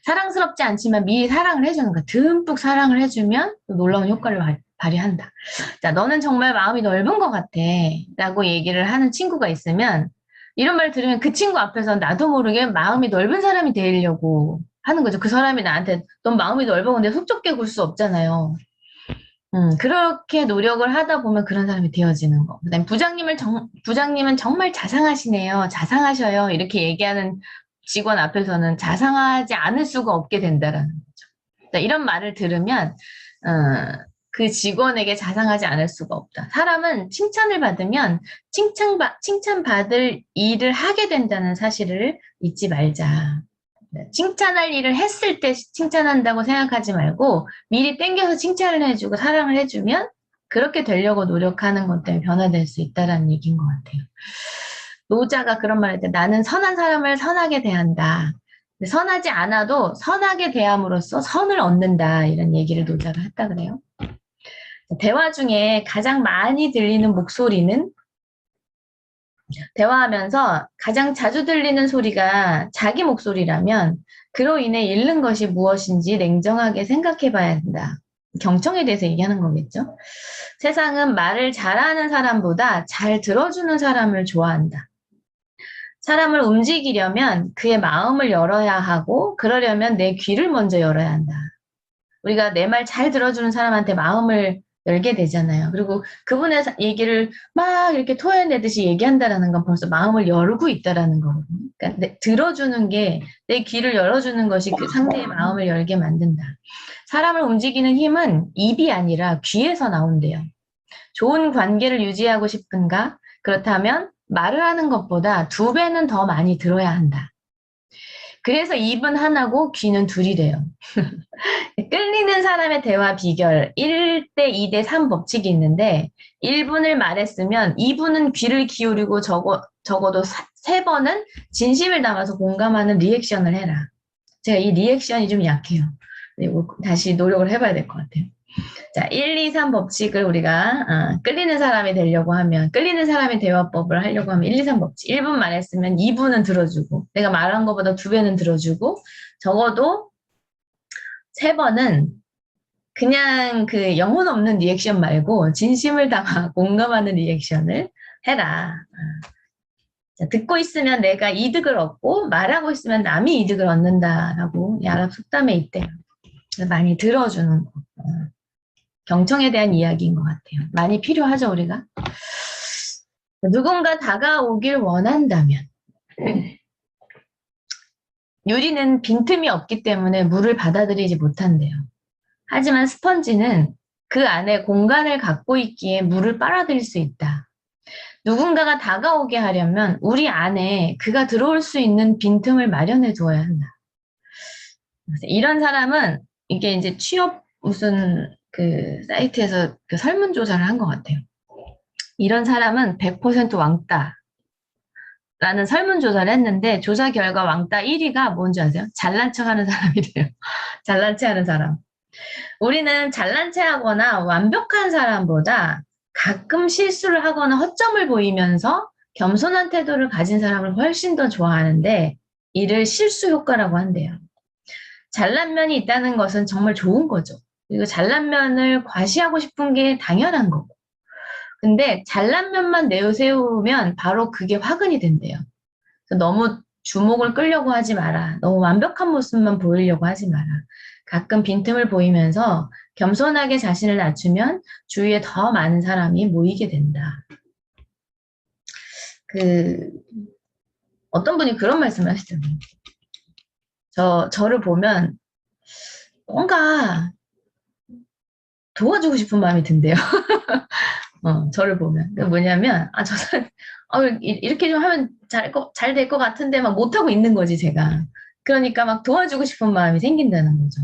[SPEAKER 1] 사랑스럽지 않지만 미리 사랑을 해주는 거야. 듬뿍 사랑을 해주면 놀라운 효과를 발휘한다. 자, 너는 정말 마음이 넓은 것 같아. 라고 얘기를 하는 친구가 있으면 이런 말 들으면 그 친구 앞에서 나도 모르게 마음이 넓은 사람이 되려고 하는 거죠. 그 사람이 나한테 넌 마음이 넓어. 근데 속 좁게 굴 수 없잖아요. 그렇게 노력을 하다 보면 그런 사람이 되어지는 거. 그다음에 부장님은 정말 자상하시네요. 자상하셔요. 이렇게 얘기하는 직원 앞에서는 자상하지 않을 수가 없게 된다라는 거죠. 자, 이런 말을 들으면 그 직원에게 자상하지 않을 수가 없다. 사람은 칭찬을 받으면 칭찬받을 일을 하게 된다는 사실을 잊지 말자. 칭찬할 일을 했을 때 칭찬한다고 생각하지 말고 미리 땡겨서 칭찬을 해주고 사랑을 해주면 그렇게 되려고 노력하는 것 때문에 변화될 수 있다는 얘기인 것 같아요. 노자가 그런 말을 할 때 나는 선한 사람을 선하게 대한다. 선하지 않아도 선하게 대함으로써 선을 얻는다. 이런 얘기를 노자가 했다 그래요. 대화 중에 가장 많이 들리는 목소리는 대화하면서 가장 자주 들리는 소리가 자기 목소리라면 그로 인해 잃는 것이 무엇인지 냉정하게 생각해 봐야 한다. 경청에 대해서 얘기하는 거겠죠. 세상은 말을 잘하는 사람보다 잘 들어주는 사람을 좋아한다. 사람을 움직이려면 그의 마음을 열어야 하고 그러려면 내 귀를 먼저 열어야 한다. 우리가 내 말 잘 들어주는 사람한테 마음을 열게 되잖아요. 그리고 그분의 얘기를 막 이렇게 토해내듯이 얘기한다라는 건 벌써 마음을 열고 있다라는 거거든요. 그러니까 들어주는 게 내 귀를 열어주는 것이 그 상대의 마음을 열게 만든다. 사람을 움직이는 힘은 입이 아니라 귀에서 나온대요. 좋은 관계를 유지하고 싶은가? 그렇다면 말을 하는 것보다 2배는 더 많이 들어야 한다. 그래서 입은 하나고 귀는 둘이래요. 끌리는 사람의 대화 비결 1대 2대 3 법칙이 있는데 1분을 말했으면 2분은 귀를 기울이고 적어도 3번은 진심을 담아서 공감하는 리액션을 해라. 제가 이 리액션이 좀 약해요. 다시 노력을 해봐야 될 것 같아요. 자, 1, 2, 3 법칙을 우리가 끌리는 사람이 되려고 하면 끌리는 사람의 대화법을 하려고 하면 1, 2, 3 법칙 1분 말했으면 2분은 들어주고 내가 말한 것보다 2배는 들어주고 적어도 3번은 그냥 그 영혼 없는 리액션 말고 진심을 담아 공감하는 리액션을 해라. 자, 듣고 있으면 내가 이득을 얻고 말하고 있으면 남이 이득을 얻는다라고 이 아랍 속담에 있대요. 많이 들어주는 거. 경청에 대한 이야기인 것 같아요. 많이 필요하죠, 우리가? 누군가 다가오길 원한다면 유리는 빈틈이 없기 때문에 물을 받아들이지 못한대요. 하지만 스펀지는 그 안에 공간을 갖고 있기에 물을 빨아들일 수 있다. 누군가가 다가오게 하려면 우리 안에 그가 들어올 수 있는 빈틈을 마련해 두어야 한다. 이런 사람은 이게 이제 취업 무슨 그 사이트에서 그 설문조사를 한 것 같아요. 이런 사람은 100% 왕따. 라는 설문조사를 했는데 조사 결과 왕따 1위가 뭔지 아세요? 잘난 척하는 사람이래요. 잘난 체하는 사람. 우리는 잘난 체하거나 완벽한 사람보다 가끔 실수를 하거나 허점을 보이면서 겸손한 태도를 가진 사람을 훨씬 더 좋아하는데 이를 실수 효과라고 한대요. 잘난 면이 있다는 것은 정말 좋은 거죠. 그리고 잘난 면을 과시하고 싶은 게 당연한 거고. 근데 잘난 면만 내세우면 바로 그게 화근이 된대요. 너무 주목을 끌려고 하지 마라. 너무 완벽한 모습만 보이려고 하지 마라. 가끔 빈틈을 보이면서 겸손하게 자신을 낮추면 주위에 더 많은 사람이 모이게 된다. 어떤 분이 그런 말씀을 하시더라고요. 저를 보면 뭔가 도와주고 싶은 마음이 든대요. 저를 보면. 뭐냐면, 저 사람, 이렇게 좀 하면 잘 될 것 같은데 막 못하고 있는 거지, 제가. 그러니까 막 도와주고 싶은 마음이 생긴다는 거죠.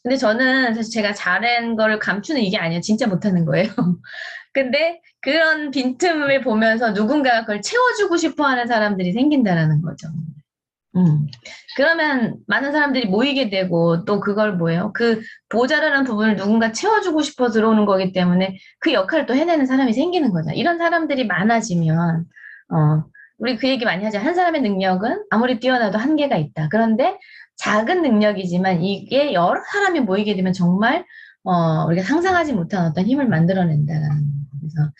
[SPEAKER 1] 근데 저는 사실 제가 잘한 거를 감추는 이게 아니에요. 진짜 못하는 거예요. 근데 그런 빈틈을 보면서 누군가가 그걸 채워주고 싶어 하는 사람들이 생긴다는 거죠. 그러면 많은 사람들이 모이게 되고 또 그걸 뭐예요? 그 모자라는 부분을 누군가 채워주고 싶어 들어오는 거기 때문에 그 역할을 또 해내는 사람이 생기는 거죠. 이런 사람들이 많아지면 우리 그 얘기 많이 하죠. 한 사람의 능력은 아무리 뛰어나도 한계가 있다. 그런데 작은 능력이지만 이게 여러 사람이 모이게 되면 정말 우리가 상상하지 못한 어떤 힘을 만들어낸다라는 거. 그래서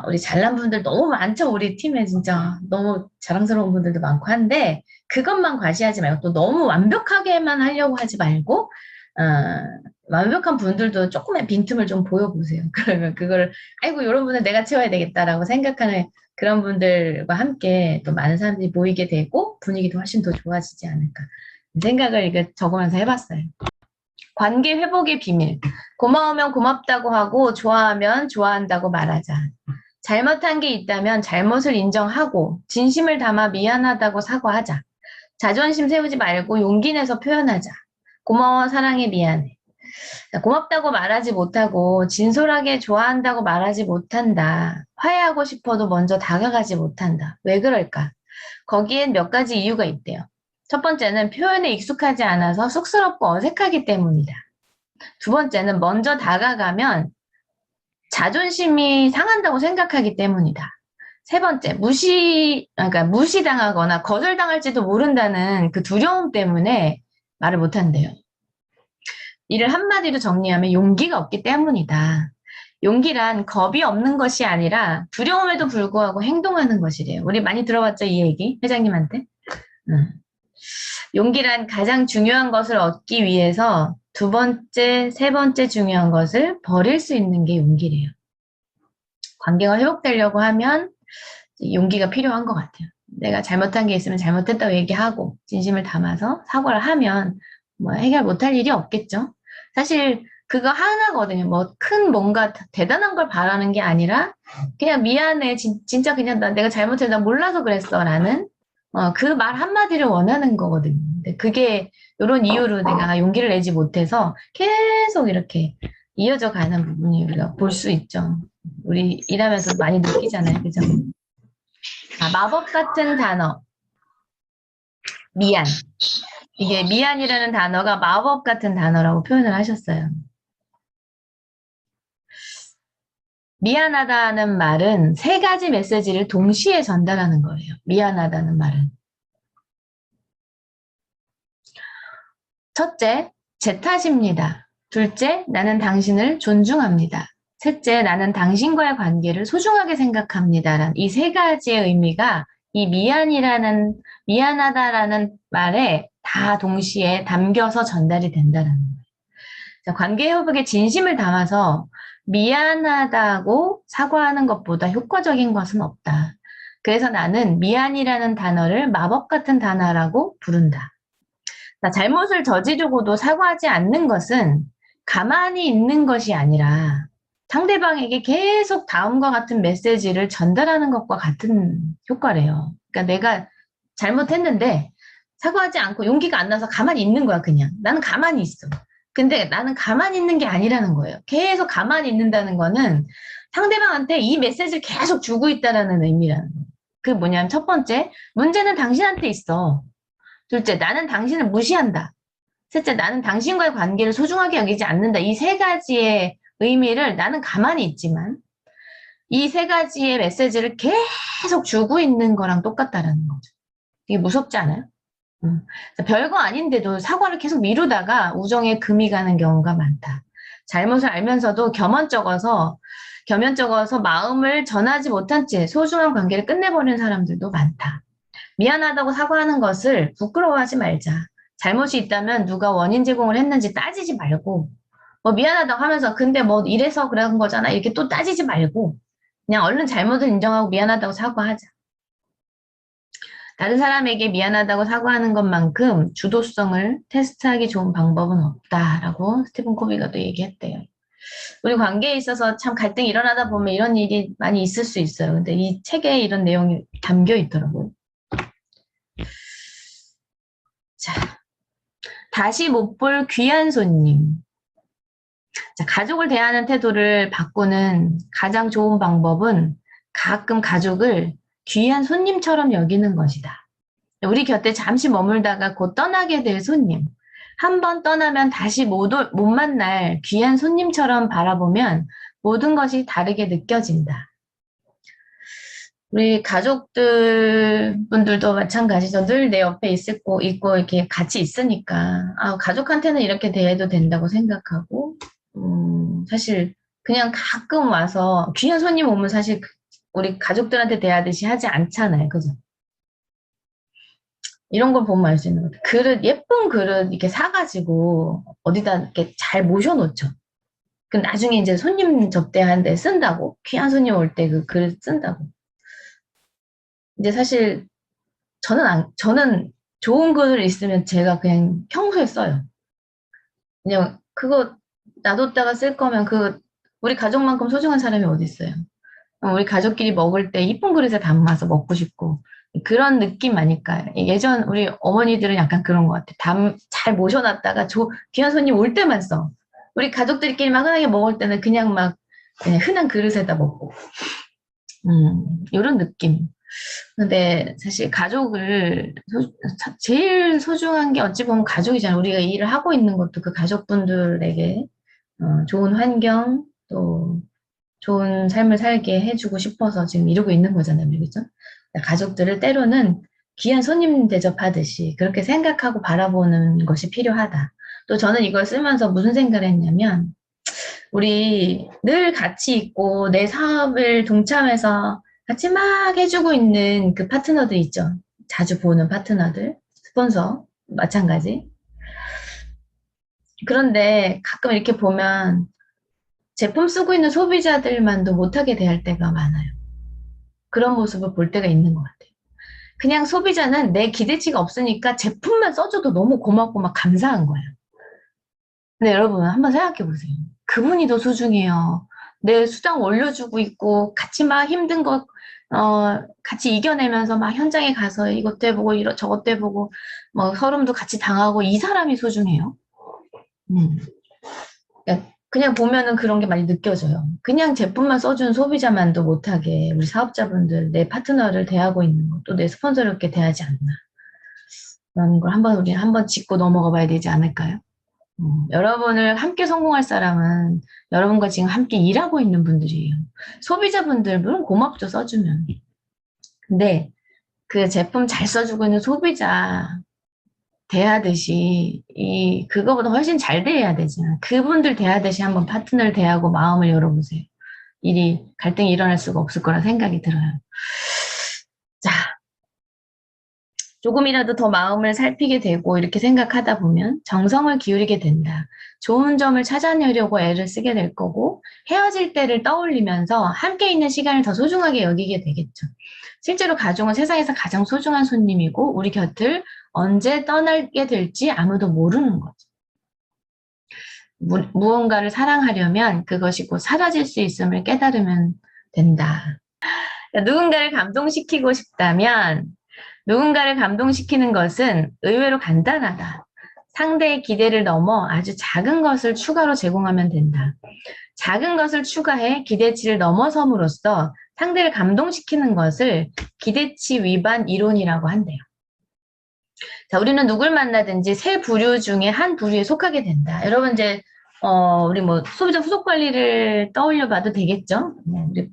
[SPEAKER 1] 우리 잘난 분들 너무 많죠. 우리 팀에 진짜 너무 자랑스러운 분들도 많고 한데 그것만 과시하지 말고 또 너무 완벽하게만 하려고 하지 말고 완벽한 분들도 조금의 빈틈을 좀 보여보세요. 그러면 그거를 아이고 이런 분은 내가 채워야 되겠다라고 생각하는 그런 분들과 함께 또 많은 사람들이 모이게 되고 분위기도 훨씬 더 좋아지지 않을까 생각을 이거 적으면서 해봤어요. 관계 회복의 비밀. 고마우면 고맙다고 하고 좋아하면 좋아한다고 말하자. 잘못한 게 있다면 잘못을 인정하고 진심을 담아 미안하다고 사과하자. 자존심 세우지 말고 용기 내서 표현하자. 고마워, 사랑해, 미안해. 고맙다고 말하지 못하고 진솔하게 좋아한다고 말하지 못한다. 화해하고 싶어도 먼저 다가가지 못한다. 왜 그럴까? 거기엔 몇 가지 이유가 있대요. 첫 번째는 표현에 익숙하지 않아서 쑥스럽고 어색하기 때문이다. 두 번째는 먼저 다가가면 자존심이 상한다고 생각하기 때문이다. 세 번째, 그러니까 무시당하거나 거절당할지도 모른다는 그 두려움 때문에 말을 못한대요. 이를 한마디로 정리하면 용기가 없기 때문이다. 용기란 겁이 없는 것이 아니라 두려움에도 불구하고 행동하는 것이래요. 우리 많이 들어봤죠, 이 얘기? 회장님한테? 용기란 가장 중요한 것을 얻기 위해서 두 번째, 세 번째 중요한 것을 버릴 수 있는 게 용기래요. 관계가 회복되려고 하면 용기가 필요한 것 같아요. 내가 잘못한 게 있으면 잘못했다고 얘기하고 진심을 담아서 사과를 하면 뭐 해결 못할 일이 없겠죠. 사실 그거 하나거든요. 뭐 큰 뭔가 대단한 걸 바라는 게 아니라 그냥 미안해. 진짜 그냥 내가 잘못해서 나 몰라서 그랬어. 라는 그 말 한마디를 원하는 거거든요. 근데 그게 이런 이유로 내가 용기를 내지 못해서 계속 이렇게 이어져 가는 부분이 우리가 볼 수 있죠. 우리 일하면서 많이 느끼잖아요. 그죠? 마법 같은 단어. 미안. 이게 미안이라는 단어가 마법 같은 단어라고 표현을 하셨어요. 미안하다는 말은 세 가지 메시지를 동시에 전달하는 거예요. 미안하다는 말은. 첫째, 제 탓입니다. 둘째, 나는 당신을 존중합니다. 셋째, 나는 당신과의 관계를 소중하게 생각합니다. 이 세 가지의 의미가 이 미안하다라는 말에 다 동시에 담겨서 전달이 된다는 거예요. 자, 관계 회복에 진심을 담아서 미안하다고 사과하는 것보다 효과적인 것은 없다. 그래서 나는 미안이라는 단어를 마법 같은 단어라고 부른다. 자, 잘못을 저지르고도 사과하지 않는 것은 가만히 있는 것이 아니라 상대방에게 계속 다음과 같은 메시지를 전달하는 것과 같은 효과래요. 그러니까 내가 잘못했는데 사과하지 않고 용기가 안 나서 가만히 있는 거야, 그냥. 나는 가만히 있어. 근데 나는 가만히 있는 게 아니라는 거예요. 계속 가만히 있는다는 거는 상대방한테 이 메시지를 계속 주고 있다는 의미라는 거예요. 그게 뭐냐면 첫 번째, 문제는 당신한테 있어. 둘째, 나는 당신을 무시한다. 셋째, 나는 당신과의 관계를 소중하게 여기지 않는다. 이 세 가지의 의미를 나는 가만히 있지만 이 세 가지의 메시지를 계속 주고 있는 거랑 똑같다라는 거죠. 이게 무섭지 않아요? 별거 아닌데도 사과를 계속 미루다가 우정에 금이 가는 경우가 많다. 잘못을 알면서도 겸연쩍어서 마음을 전하지 못한 채 소중한 관계를 끝내버리는 사람들도 많다. 미안하다고 사과하는 것을 부끄러워하지 말자. 잘못이 있다면 누가 원인 제공을 했는지 따지지 말고 뭐 미안하다고 하면서 근데 뭐 이래서 그런 거잖아 이렇게 또 따지지 말고 그냥 얼른 잘못을 인정하고 미안하다고 사과하자. 다른 사람에게 미안하다고 사과하는 것만큼 주도성을 테스트하기 좋은 방법은 없다라고 스티븐 코비가 또 얘기했대요. 우리 관계에 있어서 참 갈등이 일어나다 보면 이런 일이 많이 있을 수 있어요. 근데 이 책에 이런 내용이 담겨 있더라고요. 자, 다시 못 볼 귀한 손님. 자, 가족을 대하는 태도를 바꾸는 가장 좋은 방법은 가끔 가족을 귀한 손님처럼 여기는 것이다. 우리 곁에 잠시 머물다가 곧 떠나게 될 손님. 한 번 떠나면 다시 못 만날 귀한 손님처럼 바라보면 모든 것이 다르게 느껴진다. 우리 가족들 분들도 마찬가지죠. 늘 내 옆에 있고 이렇게 같이 있으니까 가족한테는 이렇게 대해도 된다고 생각하고 사실 그냥 가끔 와서 귀한 손님 오면 사실 우리 가족들한테 대하듯이 하지 않잖아요. 그죠? 이런 걸 보면 알 수 있는 것 같아요. 그릇, 예쁜 그릇 이렇게 사가지고 어디다 이렇게 잘 모셔놓죠. 그 나중에 이제 손님 접대하는데 쓴다고. 귀한 손님 올 때 그 그릇 쓴다고. 이제 사실 저는 좋은 그릇 있으면 제가 그냥 평소에 써요. 그냥 그거 놔뒀다가 쓸 거면 우리 가족만큼 소중한 사람이 어디 있어요. 우리 가족끼리 먹을 때 이쁜 그릇에 담아서 먹고 싶고 그런 느낌 아닐까. 예전 우리 어머니들은 약간 그런 것 같아. 잘 모셔놨다가 귀한 손님 올 때만 써. 우리 가족들끼리 막 흔하게 먹을 때는 그냥 흔한 그릇에다 먹고. 이런 느낌. 근데 사실 가족을 제일 소중한 게 어찌 보면 가족이잖아요. 우리가 일을 하고 있는 것도 그 가족분들에게 좋은 환경 또 좋은 삶을 살게 해주고 싶어서 지금 이러고 있는 거잖아요. 그죠? 가족들을 때로는 귀한 손님 대접하듯이 그렇게 생각하고 바라보는 것이 필요하다. 또 저는 이걸 쓰면서 무슨 생각을 했냐면 우리 늘 같이 있고 내 사업을 동참해서 같이 막 해주고 있는 그 파트너들 있죠. 자주 보는 파트너들, 스폰서 마찬가지. 그런데 가끔 이렇게 보면 제품 쓰고 있는 소비자들만도 못하게 대할 때가 많아요. 그런 모습을 볼 때가 있는 것 같아요. 그냥 소비자는 내 기대치가 없으니까 제품만 써줘도 너무 고맙고 막 감사한 거예요. 근데 여러분 한번 생각해 보세요. 그분이 더 소중해요. 내 수당 올려주고 있고 같이 막 힘든 거 같이 이겨내면서 막 현장에 가서 이것도 해보고 저것도 해보고 뭐 서름도 같이 당하고 이 사람이 소중해요. 그냥 보면은 그런 게 많이 느껴져요. 그냥 제품만 써준 소비자만도 못하게 우리 사업자분들 내 파트너를 대하고 있는 거 또 내 스폰서를 이렇게 대하지 않나. 그런 걸 우리 한번 짚고 넘어가 봐야 되지 않을까요? 여러분을 함께 성공할 사람은 여러분과 지금 함께 일하고 있는 분들이에요. 소비자분들, 물론 고맙죠, 써주면. 근데 그 제품 잘 써주고 있는 소비자 대하듯이, 그거보다 훨씬 잘 대해야 되잖아. 그분들 대하듯이 한번 파트너를 대하고 마음을 열어보세요. 갈등이 일어날 수가 없을 거라 생각이 들어요. 자, 조금이라도 더 마음을 살피게 되고 이렇게 생각하다 보면 정성을 기울이게 된다. 좋은 점을 찾아내려고 애를 쓰게 될 거고 헤어질 때를 떠올리면서 함께 있는 시간을 더 소중하게 여기게 되겠죠. 실제로 가족은 세상에서 가장 소중한 손님이고 우리 곁을 언제 떠나게 될지 아무도 모르는 거죠. 무언가를 사랑하려면 그것이 곧 사라질 수 있음을 깨달으면 된다. 누군가를 감동시키고 싶다면 누군가를 감동시키는 것은 의외로 간단하다. 상대의 기대를 넘어 아주 작은 것을 추가로 제공하면 된다. 작은 것을 추가해 기대치를 넘어섬으로써 상대를 감동시키는 것을 기대치 위반 이론이라고 한대요. 자, 우리는 누굴 만나든지 세 부류 중에 한 부류에 속하게 된다. 여러분 이제 우리 소비자 후속 관리를 떠올려 봐도 되겠죠?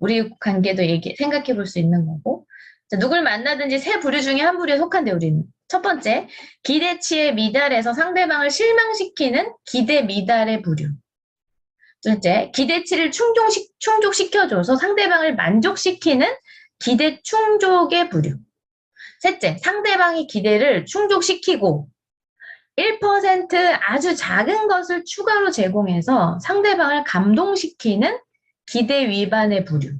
[SPEAKER 1] 우리 관계도 생각해 볼 수 있는 거고. 자, 누굴 만나든지 세 부류 중에 한 부류에 속한대, 우리는. 첫 번째, 기대치에 미달해서 상대방을 실망시키는 기대 미달의 부류. 둘째, 기대치를 충족시켜줘서 상대방을 만족시키는 기대 충족의 부류. 셋째, 상대방의 기대를 충족시키고 1% 아주 작은 것을 추가로 제공해서 상대방을 감동시키는 기대 위반의 부류.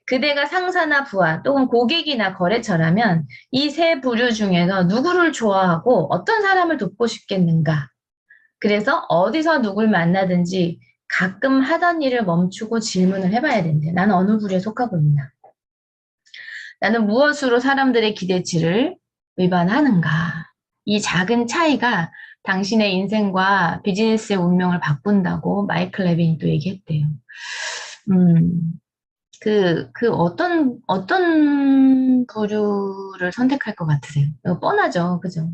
[SPEAKER 1] 그대가 상사나 부하 또는 고객이나 거래처라면 이 세 부류 중에서 누구를 좋아하고 어떤 사람을 돕고 싶겠는가? 그래서 어디서 누굴 만나든지 가끔 하던 일을 멈추고 질문을 해봐야 된대. 나는 어느 부류에 속하고 있나? 나는 무엇으로 사람들의 기대치를 위반하는가? 이 작은 차이가 당신의 인생과 비즈니스의 운명을 바꾼다고 마이클 레빈이 또 얘기했대요. 어떤 부류를 선택할 것 같으세요? 이거 뻔하죠. 그죠?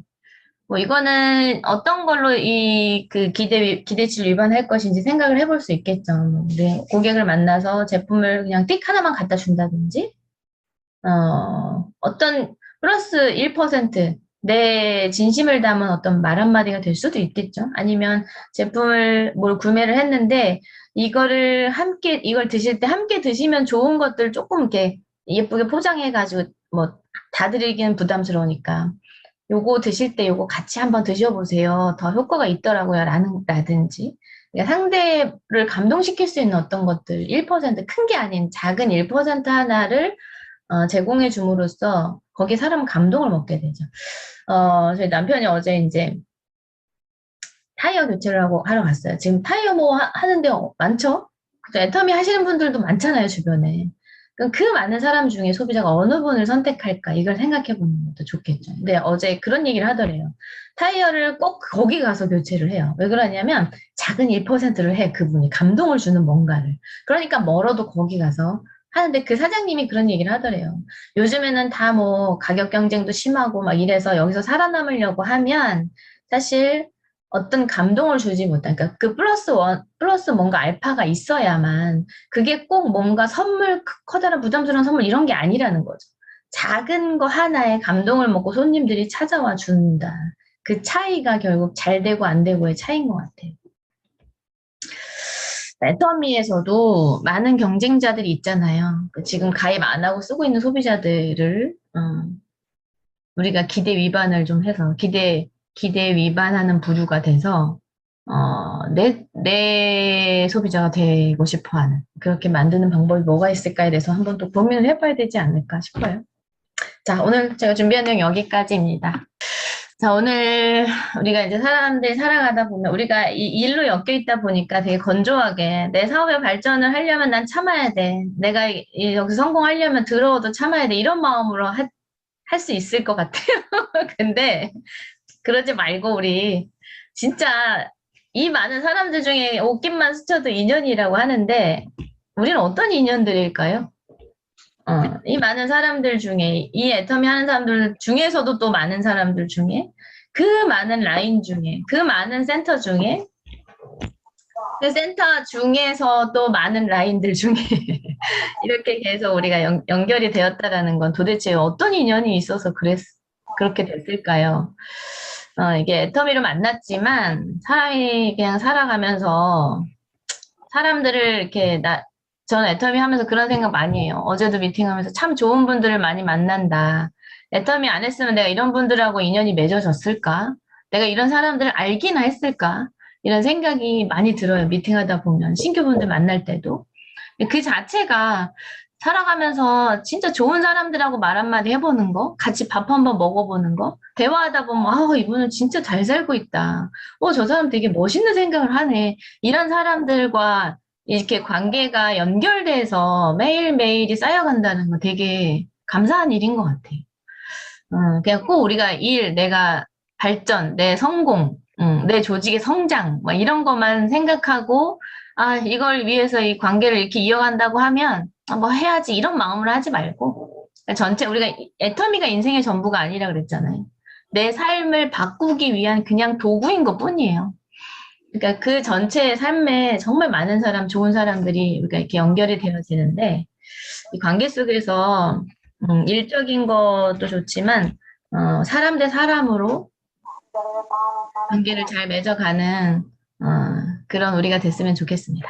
[SPEAKER 1] 뭐, 이거는 어떤 걸로 기대치를 위반할 것인지 생각을 해볼 수 있겠죠. 뭐, 네, 고객을 만나서 제품을 그냥 띡 하나만 갖다 준다든지, 어떤 플러스 1% 내 진심을 담은 어떤 말 한마디가 될 수도 있겠죠. 아니면 제품을 뭘 구매를 했는데 이걸 드실 때 함께 드시면 좋은 것들 조금 이렇게 예쁘게 포장해가지고 뭐 다 드리기는 부담스러우니까 요거 드실 때 요거 같이 한번 드셔보세요. 더 효과가 있더라고요. 라든지. 그러니까 상대를 감동시킬 수 있는 어떤 것들, 1%큰 게 아닌 작은 1% 하나를 제공해 줌으로써 거기에 사람은 감동을 먹게 되죠. 저희 남편이 어제 이제 타이어 교체를 하러 갔어요. 지금 타이어 뭐 하는데 많죠? 그죠? 애터미 하시는 분들도 많잖아요, 주변에. 그럼 그 많은 사람 중에 소비자가 어느 분을 선택할까? 이걸 생각해 보는 것도 좋겠죠. 근데 어제 그런 얘기를 하더래요. 타이어를 꼭 거기 가서 교체를 해요. 왜 그러냐면 작은 1%를 해, 그분이. 감동을 주는 뭔가를. 그러니까 멀어도 거기 가서 하는데 그 사장님이 그런 얘기를 하더래요. 요즘에는 다 뭐 가격 경쟁도 심하고 막 이래서 여기서 살아남으려고 하면 사실 어떤 감동을 주지 못한, 그러니까 그 플러스 뭔가 알파가 있어야만 그게 꼭 뭔가 선물, 커다란 부담스러운 선물 이런 게 아니라는 거죠. 작은 거 하나에 감동을 먹고 손님들이 찾아와 준다. 그 차이가 결국 잘 되고 안 되고의 차이인 것 같아요. 애터미에서도 많은 경쟁자들이 있잖아요. 지금 가입 안 하고 쓰고 있는 소비자들을 우리가 기대 위반을 좀 해서 기대 위반하는 부류가 돼서 내 소비자가 되고 싶어 하는 그렇게 만드는 방법이 뭐가 있을까에 대해서 한번 또 고민을 해봐야 되지 않을까 싶어요. 자, 오늘 제가 준비한 내용 여기까지입니다. 자, 오늘 우리가 이제 사람들이 살아가다 보면 우리가 이 일로 엮여 있다 보니까 되게 건조하게 내 사업의 발전을 하려면 난 참아야 돼. 내가 여기서 성공하려면 더러워도 참아야 돼. 이런 마음으로 할 수 있을 것 같아요. 근데 그러지 말고 우리 진짜 이 많은 사람들 중에 옷깃만 스쳐도 인연이라고 하는데 우리는 어떤 인연들일까요? 이 많은 사람들 중에 이 애터미 하는 사람들 중에서도 또 많은 사람들 중에 그 많은 라인 중에 그 많은 센터 중에 그 센터 중에서 또 많은 라인들 중에 이렇게 계속 우리가 연결이 되었다라는 건 도대체 어떤 인연이 있어서 그렇게 됐을까요? 이게 애터미로 만났지만 사람이 그냥 살아가면서 사람들을 이렇게 저는 애터미 하면서 그런 생각 많이 해요. 어제도 미팅하면서 참 좋은 분들을 많이 만난다. 애터미 안 했으면 내가 이런 분들하고 인연이 맺어졌을까? 내가 이런 사람들을 알기나 했을까? 이런 생각이 많이 들어요. 미팅하다 보면 신규분들 만날 때도. 그 자체가 살아가면서 진짜 좋은 사람들하고 말 한마디 해보는 거, 같이 밥 한번 먹어보는 거, 대화하다 보면, 이분은 진짜 잘 살고 있다. 저 사람 되게 멋있는 생각을 하네. 이런 사람들과 이렇게 관계가 연결돼서 매일매일이 쌓여간다는 거 되게 감사한 일인 것 같아요. 그냥 꼭 우리가 내가 발전, 내 성공, 내 조직의 성장, 뭐 이런 것만 생각하고, 이걸 위해서 이 관계를 이렇게 이어간다고 하면, 뭐 해야지, 이런 마음으로 하지 말고, 전체, 우리가 애터미가 인생의 전부가 아니라 그랬잖아요. 내 삶을 바꾸기 위한 그냥 도구인 것 뿐이에요. 그러니까 그 전체의 삶에 정말 많은 좋은 사람들이 우리가 이렇게 연결이 되어지는데, 이 관계 속에서 일적인 것도 좋지만 사람 대 사람으로 관계를 잘 맺어가는 그런 우리가 됐으면 좋겠습니다.